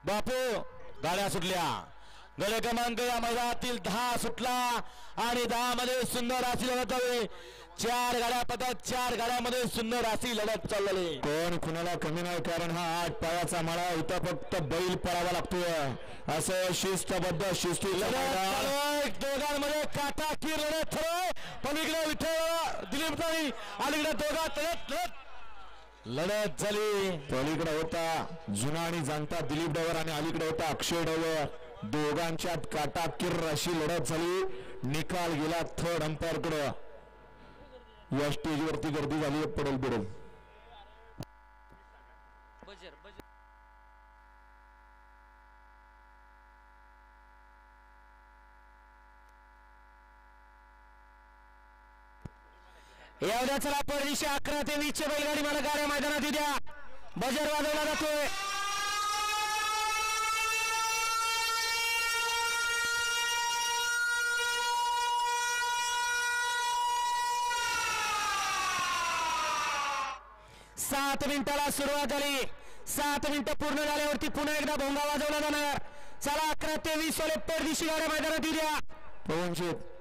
बापू गाड्या सुटल्या. गड क्रमांक या मैदानातील 10 सुटला आणि 10 मध्ये सुंदर अशी लढत आहे. 4 गाड्या पतात 4 गाड्यामध्ये सुंदर अशी लढत चालली. कोण कुणाला कमी नाही, कारण हा 8 पायाचा माळा इथं फक्त बैल पळावा लागतोय. असं शिस्तबद्ध शिस्तीचं मैदान. दोघांमध्ये काटाकीर लढत ठरव. पलीकडे विठ्ठल दिलीप ताई अलीकडे दोघात लढत झाली. पलीकडे होता जुना आणि जाणता दिलीप डावर आणि अलीकडे होता अक्षय डावर. दोघांच्यात काटाकीर अशी लढत झाली. निकाल गेला थर्ड अंपायर कडे. या स्टेजवरती गर्दी झाली पडल पडल. एवढ्या चला परदेशी 11 ते 20 चे बैलगाडी मला गाड्या मैदानात द्या. बजर वाजवला जातोय. सात मिनिटाला सुरुवात झाली. 7 मिनिटं पूर्ण झाल्यावरती पुन्हा एकदा भोंगा वाजवला जाणार. चला 11 ते 20 वाले परदेशी गाड्या मैदानात द्या. पवनशेठ